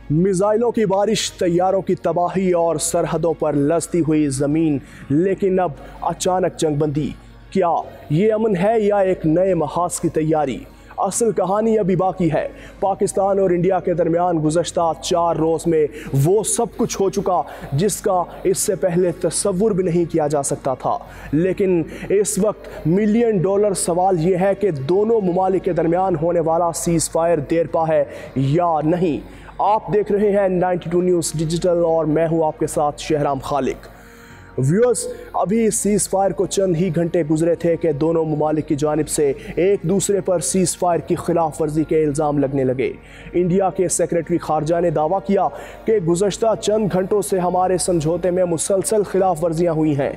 मिसाइलों की बारिश, तैयारों की तबाही और सरहदों पर लसती हुई ज़मीन, लेकिन अब अचानक जंगबंदी। क्या ये अमन है या एक नए महाज की तैयारी? असल कहानी अभी बाकी है। पाकिस्तान और इंडिया के दरमियान गुज़श्ता 4 रोज़ में वो सब कुछ हो चुका जिसका इससे पहले तसव्वुर भी नहीं किया जा सकता था। लेकिन इस वक्त $1 मिलियन सवाल ये है कि दोनों ममालिक के दरमियान होने वाला सीज़ फायर देर पा है या नहीं। आप देख रहे हैं 92 न्यूज़ डिजिटल और मैं हूं आपके साथ शहराम खालिक। व्यूअर्स, अभी सीज़ फायर को चंद ही घंटे गुजरे थे कि दोनों ममालिक की जानिब से एक दूसरे पर सीज़ फायर की खिलाफ वर्जी के इल्ज़ाम लगने लगे। इंडिया के सेक्रेटरी खारजा ने दावा किया कि गुज़श्ता चंद घंटों से हमारे समझौते में मुसलसल खिलाफ वर्जियाँ हुई हैं।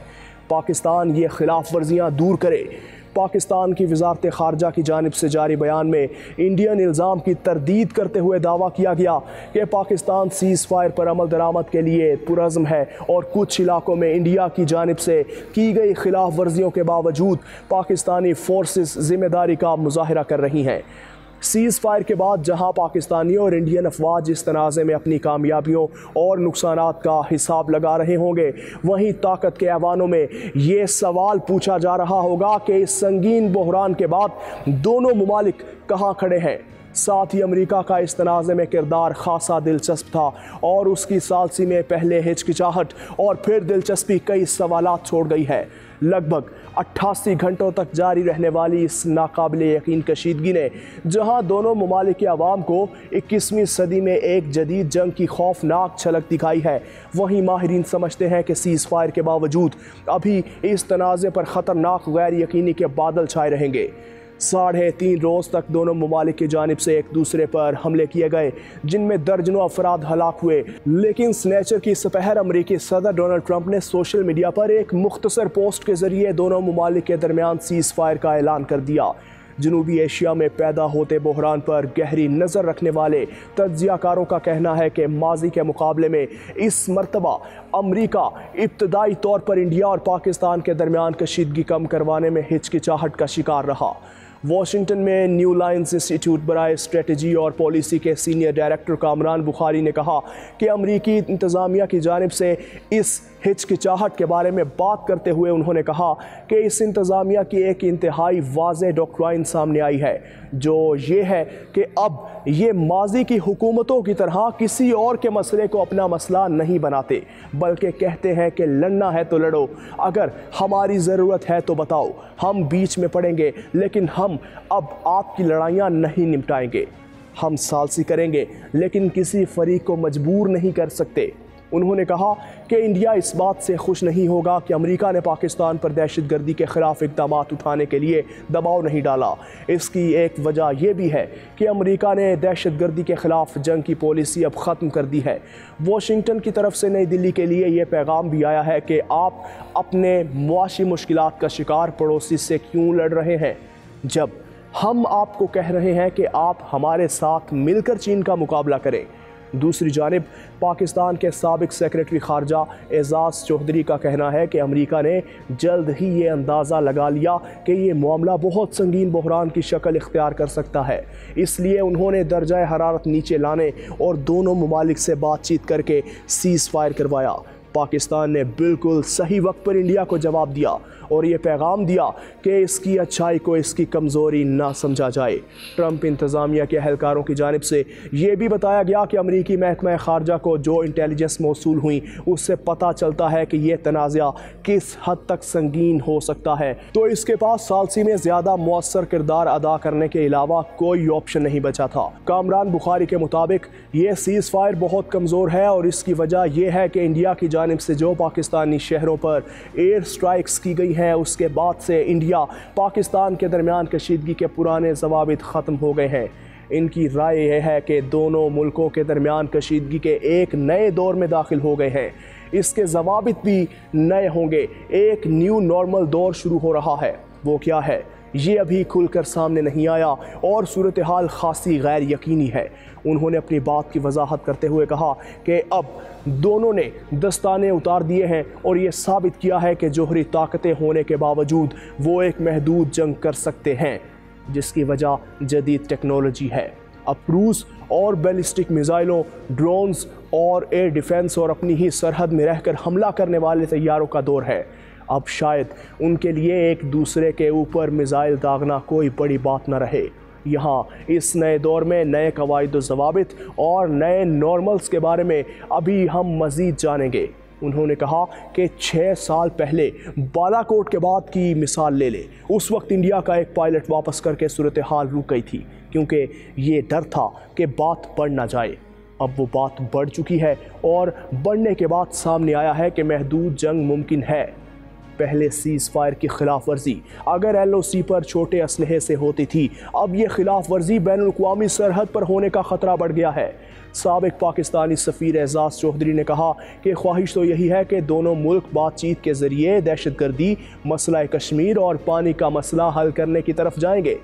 पाकिस्तान ये खिलाफ वर्जियाँ दूर करे। पाकिस्तान की वज़ारत ख़ारजा की जानिब से जारी बयान में इंडियन इल्ज़ाम की तरदीद करते हुए दावा किया गया कि पाकिस्तान सीज़ फायर पर अमल दरामद के लिए पुरज़्म है और कुछ इलाकों में इंडिया की जानिब से की गई खिलाफ वर्जियों के बावजूद पाकिस्तानी फोर्सेस ज़िम्मेदारी का मुज़ाहरा कर रही हैं। सीज़ फायर के बाद जहां पाकिस्तानी और इंडियन अफवाज इस तनाज़े में अपनी कामयाबियों और नुकसानात का हिसाब लगा रहे होंगे, वहीं ताकत के ऐवानों में ये सवाल पूछा जा रहा होगा कि इस संगीन बहरान के बाद दोनों ममालिक कहां खड़े हैं। साथ ही अमेरिका का इस तनाज़े में किरदार खासा दिलचस्प था और उसकी सालसी में पहले हिचकिचाहट और फिर दिलचस्पी कई सवालात छोड़ गई है। लगभग 88 घंटों तक जारी रहने वाली इस नाकाबिले यकीन कशीदगी ने जहां दोनों ममालिक के अवाम को 21वीं सदी में एक जदीद जंग की खौफनाक झलक दिखाई है, वहीं माहिरीन समझते हैं कि सीज़ फायर के बावजूद अभी इस तनाज़े पर ख़तरनाक गैर यकीनी के बादल छाए रहेंगे। 3.5 रोज़ तक दोनों ममालिक की जानिब से एक दूसरे पर हमले किए गए, जिनमें दर्जनों अफराद हलाक हुए। लेकिन स्नैचर की सपहर अमरीकी सदर डोनाल्ड ट्रंप ने सोशल मीडिया पर एक मुख्तसर पोस्ट के ज़रिए दोनों ममालिक के दरमियान सीज़ फायर का ऐलान कर दिया। जनूबी एशिया में पैदा होते बहरान पर गहरी नज़र रखने वाले तज्ज़ियाकारों का कहना है कि माजी के मुकाबले में इस मरतबा अमरीका इब्तदाई तौर पर इंडिया और पाकिस्तान के दरमियान कशीदगी कम करवाने में हिचकिचाहट का शिकार रहा। वाशिंगटन में न्यू लाइन्स इंस्टीट्यूट बराए स्ट्रेटजी और पॉलिसी के सीनियर डायरेक्टर कामरान बुखारी ने कहा कि अमरीकी इंतज़ामिया की जानिब से इस हिचकिचाहट के बारे में बात करते हुए उन्होंने कहा कि इस इंतज़ामिया की एक इंतहाई वाज़ेह डॉक्ट्राइन सामने आई है, जो ये है कि अब ये माजी की हुकूमतों की तरह किसी और के मसले को अपना मसला नहीं बनाते, बल्कि कहते हैं कि लड़ना है तो लड़ो, अगर हमारी ज़रूरत है तो बताओ, हम बीच में पड़ेंगे, लेकिन हम अब आपकी लड़ाइयाँ नहीं निपटाएंगे। हम सालसी करेंगे लेकिन किसी फरीक को मजबूर नहीं कर सकते। उन्होंने कहा कि इंडिया इस बात से खुश नहीं होगा कि अमेरिका ने पाकिस्तान पर दहशतगर्दी के ख़िलाफ़ इक़दाम उठाने के लिए दबाव नहीं डाला। इसकी एक वजह यह भी है कि अमेरिका ने दहशतगर्दी के ख़िलाफ़ जंग की पॉलिसी अब ख़त्म कर दी है। वाशिंगटन की तरफ से नई दिल्ली के लिए ये पैगाम भी आया है कि आप अपने मुआशी मुश्किलात का शिकार पड़ोसी से क्यों लड़ रहे हैं, जब हम आपको कह रहे हैं कि आप हमारे साथ मिलकर चीन का मुकाबला करें। दूसरी जानिब पाकिस्तान के साबिक सेक्रेटरी खारजा एजाज़ चौधरी का कहना है कि अमेरिका ने जल्द ही ये अंदाज़ा लगा लिया कि ये मामला बहुत संगीन बहरान की शक्ल इख्तियार कर सकता है, इसलिए उन्होंने दर्जा हरारत नीचे लाने और दोनों ममालिक से बातचीत करके सीज़ फायर करवाया। पाकिस्तान ने बिल्कुल सही वक्त पर इंडिया को जवाब दिया और ये पैगाम दिया कि इसकी अच्छाई को इसकी कमज़ोरी ना समझा जाए। ट्रंप इंतज़ामिया के अहलकारों की जानिब से ये भी बताया गया कि अमरीकी महकमा ख़ारजा को जो इंटेलिजेंस मौसूल हुई उससे पता चलता है कि यह तनाज़ा किस हद तक संगीन हो सकता है, तो इसके पास सालसी में ज़्यादा मौसर किरदार अदा करने के अलावा कोई ऑप्शन नहीं बचा था। कामरान बुखारी के मुताबिक ये सीज़ फायर बहुत कमज़ोर है और इसकी वजह यह है कि इंडिया की जानिब से जो पाकिस्तानी शहरों पर एयर स्ट्राइक्स की गई हैं, उसके बाद से इंडिया पाकिस्तान के दरमियान कशीदगी के पुराने ज़वाबित ख़त्म हो गए हैं। इनकी राय यह है कि दोनों मुल्कों के दरमियान कशीदगी के एक नए दौर में दाखिल हो गए हैं। इसके ज़वाबित भी नए होंगे। एक न्यू नॉर्मल दौर शुरू हो रहा है। वो क्या है ये अभी खुलकर सामने नहीं आया और सूरत हाल खासी गैर यकीनी है। उन्होंने अपनी बात की वजाहत करते हुए कहा कि अब दोनों ने दस्ताने उतार दिए हैं और ये साबित किया है कि जोहरी ताकतें होने के बावजूद वो एक महदूद जंग कर सकते हैं, जिसकी वजह जदीद टेक्नोलॉजी है। अब क्रूज और बैलिस्टिक मिसाइलों, ड्रोन्स और एयर डिफेंस और अपनी ही सरहद में रहकर हमला करने वाले तैयारों का दौर है। अब शायद उनके लिए एक दूसरे के ऊपर मिसाइल दागना कोई बड़ी बात न रहे। यहाँ इस नए दौर में नए कवायद ज़वाबित और नए नॉर्मल्स के बारे में अभी हम मज़ीद जानेंगे। उन्होंने कहा कि 6 साल पहले बालाकोट के बाद की मिसाल ले ले। उस वक्त इंडिया का एक पायलट वापस करके सूरत हाल रुक गई थी, क्योंकि ये डर था कि बात बढ़ ना जाए। अब वो बात बढ़ चुकी है और बढ़ने के बाद सामने आया है कि महदूद जंग मुमकिन है। पहले सीज़ फायर की खिलाफ वर्जी अगर LOC पर छोटे असलहे से होती थी, अब ये खिलाफ वर्जी बैनुल-अक़वामी सरहद पर होने का ख़तरा बढ़ गया है। साबिक पाकिस्तानी सफ़ीर एजाज़ चौधरी ने कहा कि ख्वाहिश तो यही है कि दोनों मुल्क बातचीत के ज़रिए दहशतगर्दी, मसला कश्मीर और पानी का मसला हल करने की तरफ जाएंगे,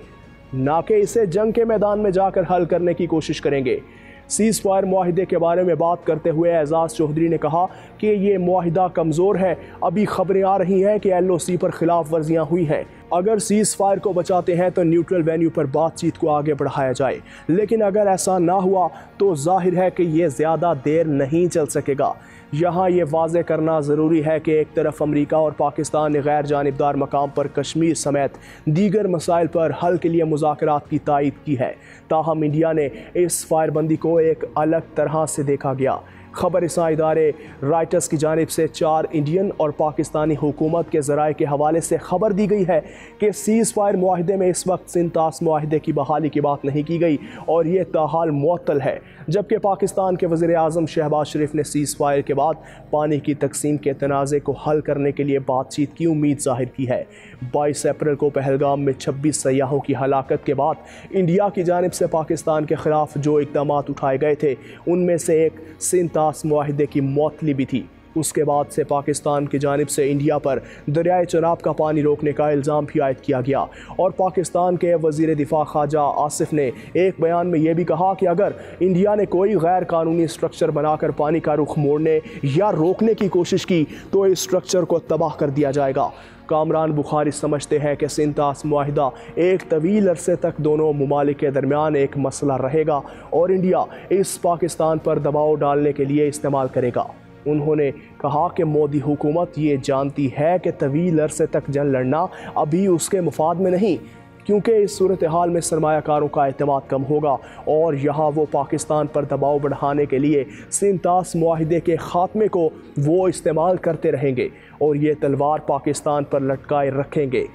ना कि इसे जंग के मैदान में जाकर हल करने की कोशिश करेंगे। सीज़ फायर मुआहिदे के बारे में बात करते हुए एजाज़ चौधरी ने कहा कि ये मुआहिदा कमज़ोर है। अभी खबरें आ रही हैं कि LOC पर खिलाफ वर्जियाँ हुई हैं। अगर सीज़ फायर को बचाते हैं तो न्यूट्रल वेन्यू पर बातचीत को आगे बढ़ाया जाए, लेकिन अगर ऐसा ना हुआ तो जाहिर है कि ये ज़्यादा देर नहीं चल सकेगा। यहाँ ये वाज़े करना ज़रूरी है कि एक तरफ अमेरिका और पाकिस्तान ने गैर जानिबदार मकाम पर कश्मीर समेत दीगर मसाइल पर हल के लिए मुज़ाकरात की तायद की है, ताहम इंडिया ने इस फायरबंदी को एक अलग तरह से देखा गया। खबर रसां इदारे राइटर्स की जानिब से 4 इंडियन और पाकिस्तानी हुकूमत के ज़राए के हवाले से खबर दी गई है कि सीज़ फायर मुआहिदे में इस वक्त सिंतास मुआहिदे की बहाली की बात नहीं की गई और ये ताहाल मुअत्तल है, जबकि पाकिस्तान के वज़ीर आज़म शहबाज शरीफ ने सीज़ फायर के बाद पानी की तकसीम के तनाज़े को हल करने के लिए बातचीत की उम्मीद ज़ाहिर की है। 22 अप्रैल को पहलगाम में 26 सयाहों की हलाकत के बाद इंडिया की जानिब से पाकिस्तान के ख़िलाफ़ जो इक़दाम उठाए गए थे, उनमें से एक सिंतास मुआहिदे की मौतली भी थी। उसके बाद से पाकिस्तान की जानिब से इंडिया पर दरियाए चनाब का पानी रोकने का इल्ज़ाम भी आयद किया गया और पाकिस्तान के वज़ीर दिफा ख्वाजा आसिफ ने एक बयान में यह भी कहा कि अगर इंडिया ने कोई गैर कानूनी स्ट्रक्चर बनाकर पानी का रुख मोड़ने या रोकने की कोशिश की तो इस स्ट्रक्चर को तबाह कर दिया जाएगा। कामरान बुखारी समझते हैं कि सिंतास मुआहिदा एक तवील अरसे तक दोनों ममालिक के दरमियान एक मसला रहेगा और इंडिया इस पाकिस्तान पर दबाव डालने के लिए इस्तेमाल करेगा। उन्होंने कहा कि मोदी हुकूमत ये जानती है कि तवील अरसे तक जंग लड़ना अभी उसके मुफाद में नहीं, क्योंकि इस सूरत हाल में सरमायाकारों का एतमाद कम होगा और यहाँ वो पाकिस्तान पर दबाव बढ़ाने के लिए सिंतास मुआहिदे के ख़ात्मे को वो इस्तेमाल करते रहेंगे और ये तलवार पाकिस्तान पर लटकाए रखेंगे।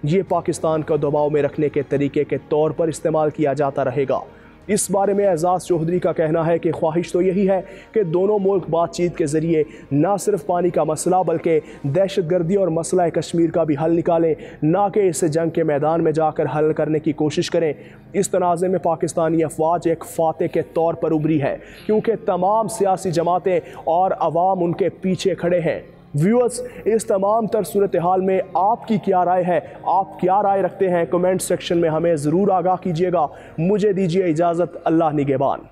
ये पाकिस्तान को दबाव में रखने के तरीके के तौर पर इस्तेमाल किया जाता रहेगा। इस बारे में एजाज़ चौधरी का कहना है कि ख्वाहिश तो यही है कि दोनों मुल्क बातचीत के ज़रिए ना सिर्फ पानी का मसला बल्कि दहशतगर्दी और मसला कश्मीर का भी हल निकालें, ना कि इसे जंग के मैदान में जाकर हल करने की कोशिश करें। इस तनाज़े में पाकिस्तानी अफवाज एक फ़ाते के तौर पर उभरी है, क्योंकि तमाम सियासी जमातें और अवाम उनके पीछे खड़े हैं। व्यूअर्स, इस तमाम तर सूरत हाल में आपकी क्या राय है? आप क्या राय रखते हैं? कमेंट सेक्शन में हमें ज़रूर आगाह कीजिएगा। मुझे दीजिए इजाज़त। अल्लाह निगहबान।